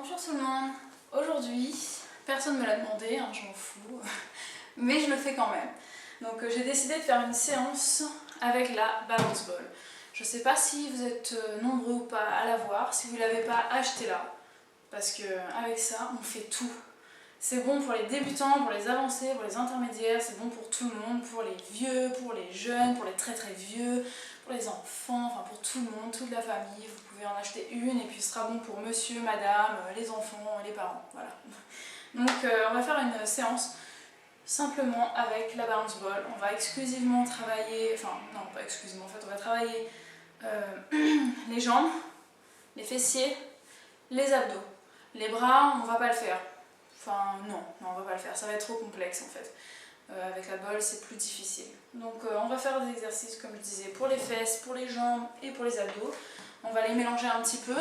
Bonjour tout le monde. Aujourd'hui, personne ne me l'a demandé, hein, je m'en fous, mais je le fais quand même. Donc j'ai décidé de faire une séance avec la balance ball. Je ne sais pas si vous êtes nombreux ou pas à la voir, si vous ne l'avez pas, achetez-la. Parce qu'avec ça, on fait tout. C'est bon pour les débutants, pour les avancés, pour les intermédiaires, c'est bon pour tout le monde, pour les vieux, pour les jeunes, pour les très très vieux, pour les enfants, enfin pour tout le monde, toute la famille. Vous pouvez en acheter une et puis ce sera bon pour monsieur, madame, les enfants, les parents, voilà. Donc on va faire une séance simplement avec la balance ball. On va exclusivement travailler, enfin non pas exclusivement, en fait on va travailler les jambes, les fessiers, les abdos. Les bras, on va pas le faire. Enfin non, on va pas le faire, ça va être trop complexe en fait. Avec la bolle c'est plus difficile. Donc on va faire des exercices comme je disais pour les fesses, pour les jambes et pour les abdos. On va les mélanger un petit peu.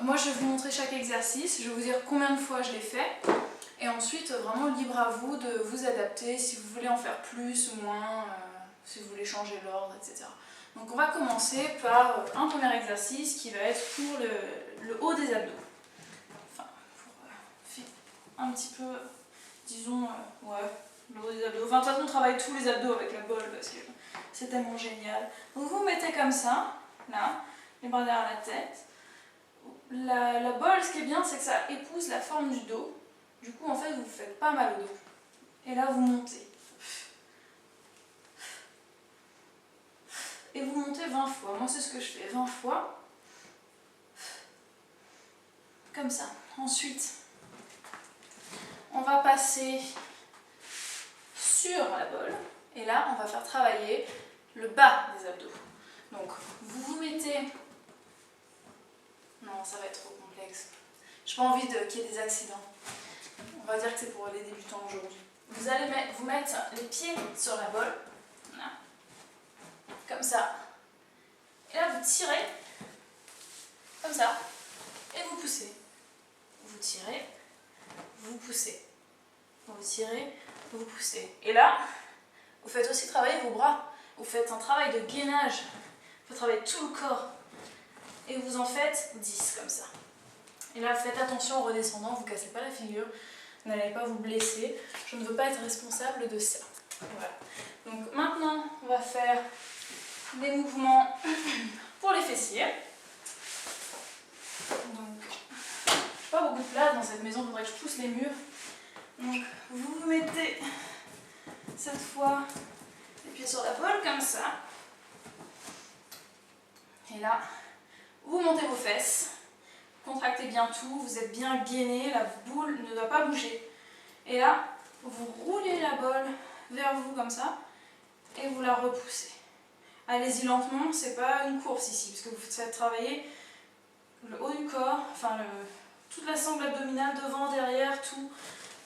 Moi je vais vous montrer chaque exercice, je vais vous dire combien de fois je l'ai fait. Et ensuite vraiment libre à vous de vous adapter si vous voulez en faire plus ou moins, si vous voulez changer l'ordre, etc. Donc on va commencer par un premier exercice qui va être pour le haut des abdos. Un petit peu, disons, ouais, le haut des abdos. Enfin, de toute façon, on travaille tous les abdos avec la bolle parce que c'est tellement génial. Donc, vous mettez comme ça, là, les bras derrière la tête. La bolle, ce qui est bien, c'est que ça épouse la forme du dos. Du coup, en fait, vous ne faites pas mal au dos. Et là, vous montez. Et vous montez 20 fois. Moi, c'est ce que je fais, 20 fois. Comme ça. Ensuite, on va passer sur la bolle et là on va faire travailler le bas des abdos. Donc vous vous mettez... Non, ça va être trop complexe. J'ai pas envie qu'il y ait des accidents. On va dire que c'est pour les débutants aujourd'hui. Vous allez vous mettre les pieds sur la bolle. Voilà. Comme ça. Et là vous tirez. Comme ça. Et vous poussez. Vous tirez. Vous poussez. Vous tirez, vous poussez. Et là, vous faites aussi travailler vos bras. Vous faites un travail de gainage. Vous travaillez tout le corps. Et vous en faites 10 comme ça. Et là, faites attention en redescendant, vous ne cassez pas la figure. Vous n'allez pas vous blesser. Je ne veux pas être responsable de ça. Voilà. Donc maintenant, on va faire des mouvements pour les fessiers. Donc, je n'ai pas beaucoup de place dans cette maison, il faudrait que je pousse les murs. Donc vous vous mettez cette fois les pieds sur la bolle comme ça. Et là, vous montez vos fesses, contractez bien tout, vous êtes bien gainé, la boule ne doit pas bouger. Et là, vous roulez la bolle vers vous comme ça et vous la repoussez. Allez-y lentement, c'est pas une course ici, parce que vous faites travailler le haut du corps, enfin toute la sangle abdominale, devant, derrière, tout.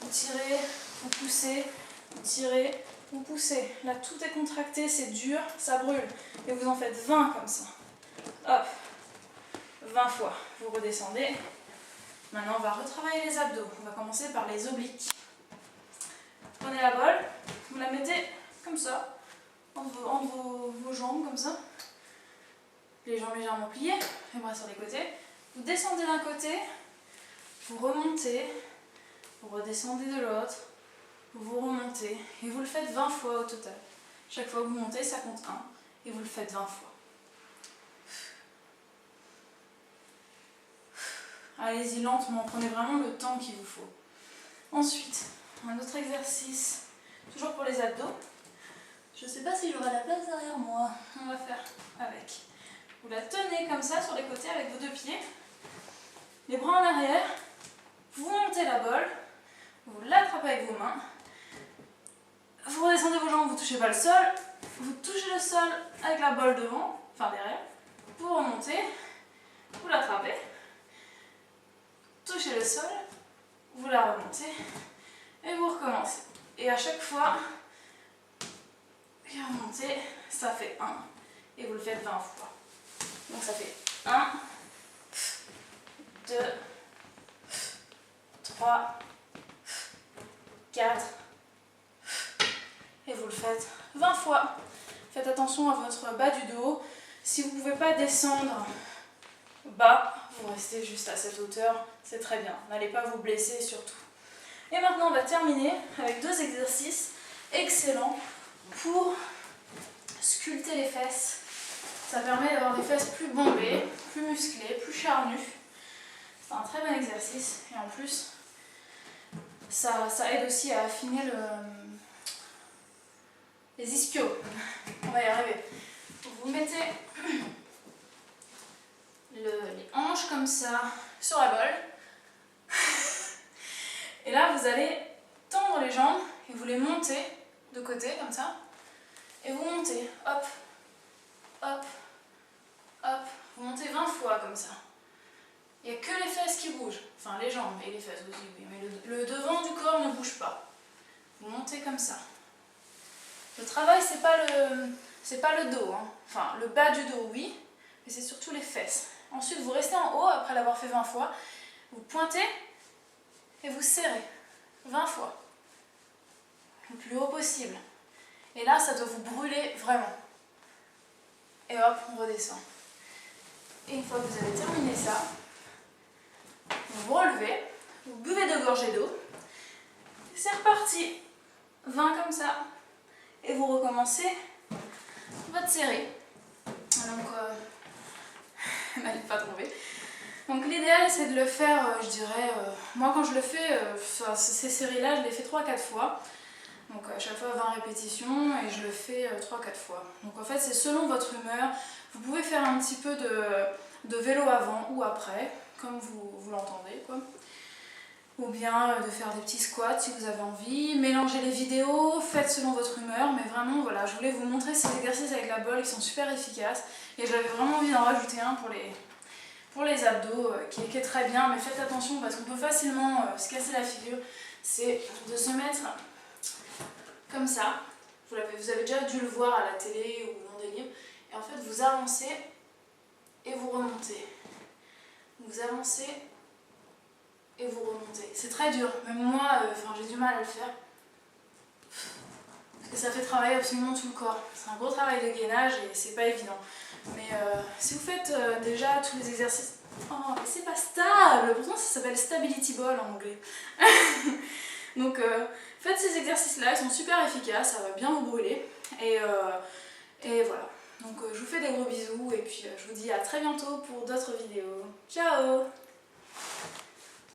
Vous tirez, vous poussez, vous tirez, vous poussez. Là, tout est contracté, c'est dur, ça brûle. Et vous en faites 20 comme ça. Hop, 20 fois. Vous redescendez. Maintenant, on va retravailler les abdos. On va commencer par les obliques. Prenez la bolle, vous la mettez comme ça, entre vos jambes, comme ça. Les jambes légèrement pliées, les bras sur les côtés. Vous descendez d'un côté, vous remontez. Vous redescendez de l'autre, vous remontez et vous le faites 20 fois au total. Chaque fois que vous montez, ça compte 1 et vous le faites 20 fois. Allez-y lentement, prenez vraiment le temps qu'il vous faut. Ensuite, un autre exercice, toujours pour les abdos. Je ne sais pas si j'aurai la place derrière moi. On va faire avec. Vous la tenez comme ça sur les côtés avec vos deux pieds. Les bras en arrière. Vous montez la bolle. Vous l'attrapez avec vos mains, vous redescendez vos jambes, vous ne touchez pas le sol, vous touchez le sol avec la bolle devant, enfin derrière, vous remontez, vous l'attrapez, touchez le sol, vous la remontez et vous recommencez. Et à chaque fois, vous remontez, ça fait 1 et vous le faites 20 fois. Donc ça fait 1, 2, 3, 4 et vous le faites 20 fois. Faites attention à votre bas du dos. Si vous ne pouvez pas descendre bas, vous restez juste à cette hauteur, c'est très bien. N'allez pas vous blesser surtout. Et maintenant, on va terminer avec 2 exercices excellents pour sculpter les fesses. Ça permet d'avoir des fesses plus bombées, plus musclées, plus charnues. C'est un très bon exercice et en plus, ça aide aussi à affiner les ischios. On va y arriver. Vous mettez les hanches comme ça sur la bolle. Et là, vous allez tendre les jambes et vous les montez de côté comme ça. Et vous montez, hop, hop, hop. Vous montez 20 fois comme ça. Il n'y a que les fesses qui bougent. Enfin, les jambes et les fesses aussi, oui. Mais le devant du corps ne bouge pas. Vous montez comme ça. Le travail, c'est pas le dos. Hein. Enfin, le bas du dos, oui. Mais c'est surtout les fesses. Ensuite, vous restez en haut après l'avoir fait 20 fois. Vous pointez et vous serrez 20 fois. Le plus haut possible. Et là, ça doit vous brûler vraiment. Et hop, on redescend. Et une fois que vous avez terminé ça, vous vous relevez, vous buvez 2 gorgées d'eau. C'est reparti. 20 comme ça. Et vous recommencez votre série. Donc, n'allez pas tomber. Donc l'idéal c'est de le faire, je dirais, moi quand je le fais, ces séries-là, je les fais 3-4 fois. Donc à chaque fois 20 répétitions et je le fais 3-4 fois. Donc en fait c'est selon votre humeur. Vous pouvez faire un petit peu de vélo avant ou après, comme vous l'entendez, quoi. Ou bien de faire des petits squats si vous avez envie. Mélangez les vidéos, faites selon votre humeur. Mais vraiment, voilà, je voulais vous montrer ces exercices avec la bolle qui sont super efficaces. Et j'avais vraiment envie d'en rajouter un pour les abdos qui est très bien. Mais faites attention parce qu'on peut facilement se casser la figure. C'est de se mettre comme ça. Vous avez déjà dû le voir à la télé ou dans des livres. Et en fait, vous avancez et vous remontez. Vous avancez et vous remontez. C'est très dur, même moi, j'ai du mal à le faire. Parce que ça fait travailler absolument tout le corps. C'est un gros travail de gainage et c'est pas évident. Mais si vous faites déjà tous les exercices... Oh, mais c'est pas stable! Pourtant ça s'appelle Stability Ball en anglais. Donc faites ces exercices-là, ils sont super efficaces, ça va bien vous brûler. Et voilà. Donc je vous fais des gros bisous et puis je vous dis à très bientôt pour d'autres vidéos. Ciao!